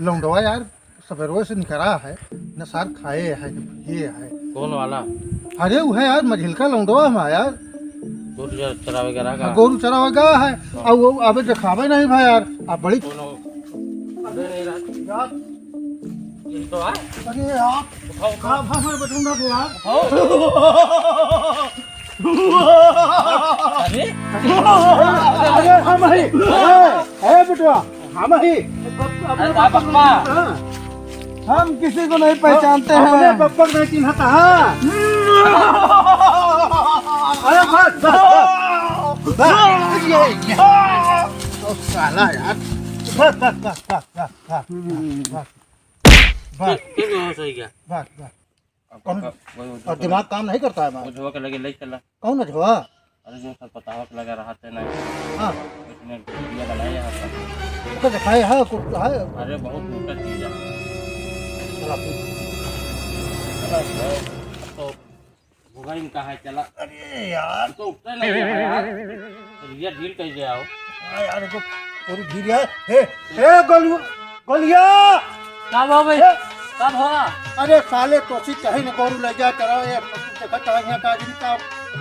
लौंडवा यार सवेरे से निकला है न सार खाए है न ये है। कौन वाला? अरे वो है यार मझिलका लौंडवा में यार गोरू चरा वगैरह का गोरू चरा वगैरह है और वो अबे दिखावे नहीं भाई यार आप बड़ी अबे नहीं रहा यार ये तो है। अरे यार खा मैं बताऊंगा तो यार अरे अरे हम ही है बेटवा हम ही अरे पापा हम किसी को नहीं पहचानते हैं अपने पप्पा को नहीं चिन्हता है। अरे बस साला यार बस बस बस बस बस बस क्यों सही क्या? बस और दिमाग काम नहीं करता है वो झोंका के लगे ले चला। कौन है झोआ? अरे जो सब पता हो लगा रहा था ना हाँ इसने वीडियो बनाया यहाँ पर। तो दिखाए है कुछ है। अरे बहुत मोटा चीज है। चला तो होगा इनका है चला। अरे यार तो उठता नहीं है यार। ये डील कैसे आओ? यार को पूरी धीरे है। हे गोलिया कब हो भाई? कब हो? अरे साले तोसी कहीं न गोरू ले जा चला ये देखा चला यहाँ का दिन का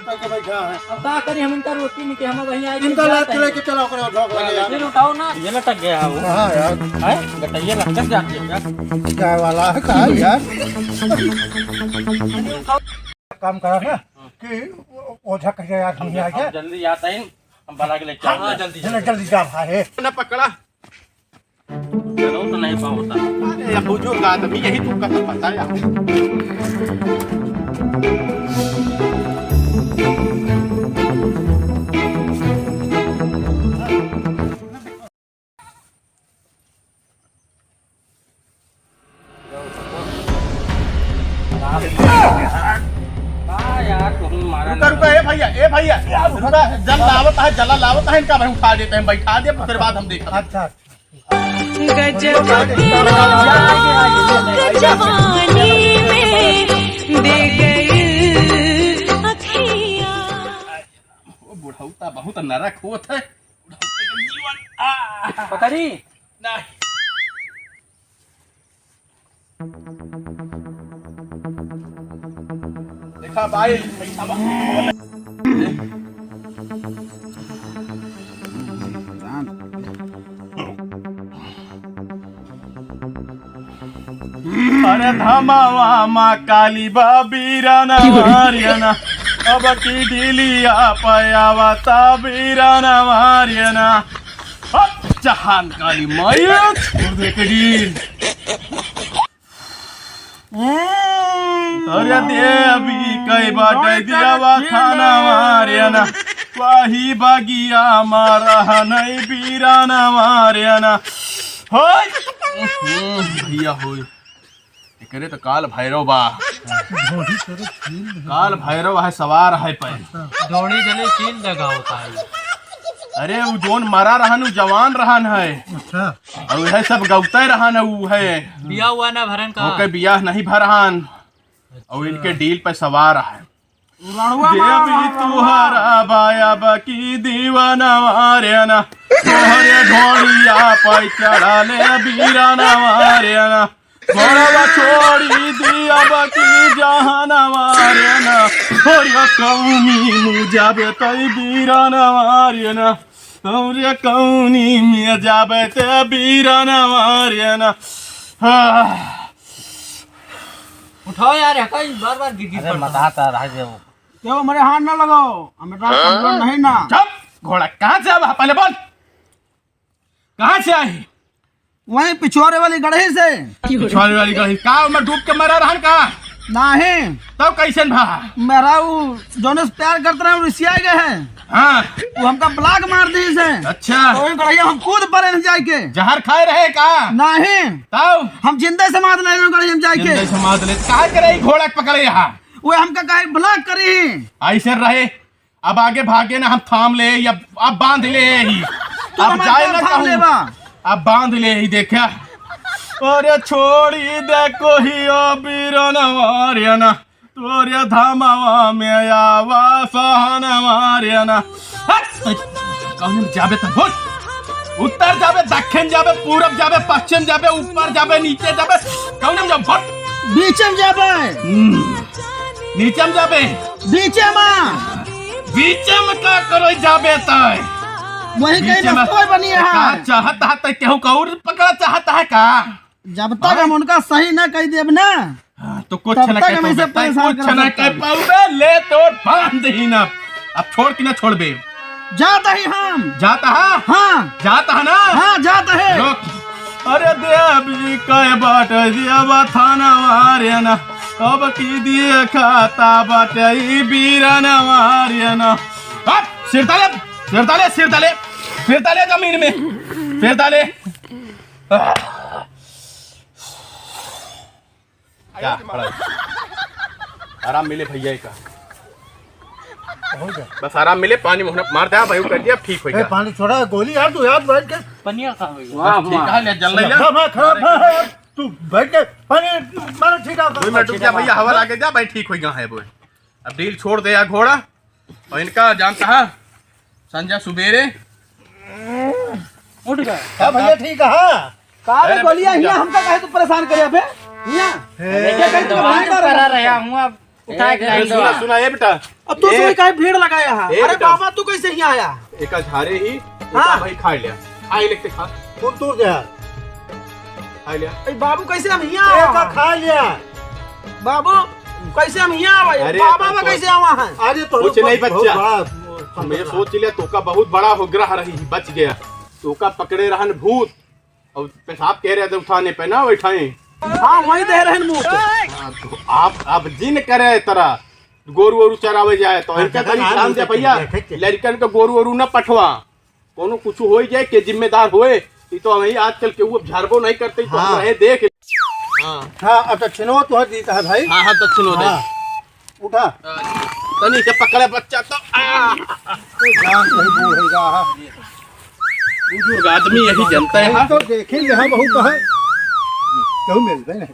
करके बैठा है। अब का करी हम इनका रोटी नहीं के हम वहीं आए। इनका लात लेके चला करे ढोक लगे यार। फिर उठाओ ना। ये लटक गया है वो। हां यार है गटैया लटक जाती है क्या? क्या वाला है का यार काम करा ना कि ओझा कहे यार हम आ गए जल्दी आता है हम बला के लेके आओ जल्दी जल्दी जा भाई ना पकड़ा चलो तो नहीं पाता। अरे अब बुजुर्ग आदमी यही तुमका तो पता है। यार तुम मारा रुका ए भैया रुका जल लावत है जला लावत है इनका भाई उठा देते हैं बैठा दे फिर बाद हम देखा। अच्छा गजब जवानी में दे गई अखियाँ। वो बुढ़ौता बहुत नरक होत है जीवन पकड़ी नहीं। देखा भाई पैसा अरे धमावा माँ काली बाबीराना मारियाना अब की ढीलिया पयावा ताबीराना मारियाना जहान काली माया छोड़ दे करीर। अरे देवी कई बाटे दियावा थाना मारियाना वाही बागिया मारा नहीं बीराना मारियाना होय भैया होय करे तो काल भैरव बा काल भैरव है सवार है पे दौड़ी जले सील लगा होता है। अरे वो जोन मरा रहन जवान रहन है अच्छा और वह सब गौते रहन वो है बिया हुआ ना भरन का ओके बियाह नहीं भरहन और इनके डील पे सवार है। देवी तुहरा बाया बकी दीवाना मारियाना तोहरे ढोलिया पे चढ़ा ले बीराना मारियाना घोड़ा छोड़ी दिया बकी जहाना मारियाना थोड़ा कौनी मुझाबे तई बीराना मारियाना थोड़ा कौनी में जाबे ते बीराना मारियाना। उठाओ यार कहीं बार बार गिर गिर बताता रह जाओ। क्यों मेरे हाथ ना लगाओ हमें नहीं ना। चुप घोड़ा कहाँ से आवा पहले बोल कहाँ से आई? वहीं पिछवाड़े वाली गढ़ी से पिछवाड़े वाली गढ़ी का मैं डूब के मरा रहन का नहीं तब कैसे भा मेरा वो जोने से प्यार करते रहे रिसिया गए हैं। हाँ वो हमका ब्लॉक मार दी से अच्छा तो गढ़िया हम कूद पड़े न जाए के जहर खाए रहे का नहीं तब हम जिंदे समाध ले गढ़िया में जाए के जिंदे समाध ले काहे करे घोड़ा के पकड़े यहाँ वो हमका काहे ब्लॉक करी ऐसे रहे अब आगे भागे ना हम थाम ले या अब बांध ले ही अब जाए ना कहूँ अब बांध ले ही देखा अरे छोड़ी देखो ही ओ बीराना मारियाना तोरे धामावा में आवा सहना मारियाना कौन जाबे त बोल उत्तर जाबे, दक्षिण जाबे, पूरब जाबे, पश्चिम जाबे, ऊपर जाबे, नीचे जाबे, कौन जाबे फट बीच में जाबे, नीचे में जाबे, बीच में का करो जाबे तय वही बीच कहीं में रस्तों बनी है। का चाहता है तय केहू का और पकड़ा चाहता है का जब तक हम उनका सही न कह देब ना तो कुछ तब न तक कह हम इसे पाओगे, परेशान कुछ कर न सकते कह हैं। पाओगे, ले तो बांध ही ना। अब छोड़ कि ना छोड़बे, जाता ही हम। जाता है, हाँ जाता है ना, हाँ जाता है। रुक। अरे देवी कह बाट दिया थाना मारे ना, अब की दिए खाता बाटे ई बीरना मारे ना। हट, सिर डाले, सिर डाले, सिर डाले, सिर डाले जमीन में, सिर डाले। क्या खड़ा है? आराम मिले भैया का, बस आराम मिले, पानी मुंह मार दे भाई कर दिया, ठीक हो ए, गया। पानी छोड़ा, गोली यार तू यार बैठ के। पनिया कहाँ गई? ठीक है, ले जल रही है। मैं खराब है, तू बैठ के पानी मारो, ठीक है। 2 मिनट रुक जा भैया, हवा लागे जा भाई, ठीक हो गया है वो। अब डील छोड़ दे या घोड़ा, और इनका जानता है संजय सुबेरे उठ गए। हाँ भैया ठीक है। हाँ अरे गोलियां भैया, हमका कहे तू परेशान करे अबे यहाँ करा रहा हूँ अब उठा के अरे लाइन सुना दो। सुना ये बेटा, अब तू उसमें काहे भीड़ लगाया है? एक अरे डब- बाबा तू कैसे यहाँ आया? एक झारे ही हाँ। भाई खा लिया, खाई लेते खा, कौन तू गया? खा लिया। ए बाबू कैसे हम यहाँ आया? खा लिया बाबू, कैसे हम यहाँ आए? अरे बाबा में तो- कैसे आवा है? अरे तो कुछ नहीं बच्चा, मैं सोच लिया तो का बहुत बड़ा हो ग्रह रही, बच गया तो का पकड़े रहन भूत, और पेशाब कह रहे थे उठाने पे ना बैठाए। हाँ वही दे रहे हैं मुंह पे। हाँ, तो आप अब जिन करे तरह गोरू वोरू चरावे जाए तो इनका तनी ध्यान दे भैया, लड़कन के गोरू वोरू न पठवा, कोनो कुछ हो जाए के जिम्मेदार होए, ये तो वही आजकल के वो झाड़बो नहीं करते तो हम रहे देख। हाँ अब दक्षिणवा तो देता है भाई। हाँ हाँ दक्षिण दे, उठा तनी से पकड़े बच्चा तो जान सही बोलेगा। बुजुर्ग आदमी यही जनता है। तो देखेंगे हम बहुत कहे क्यों मिल गए ना।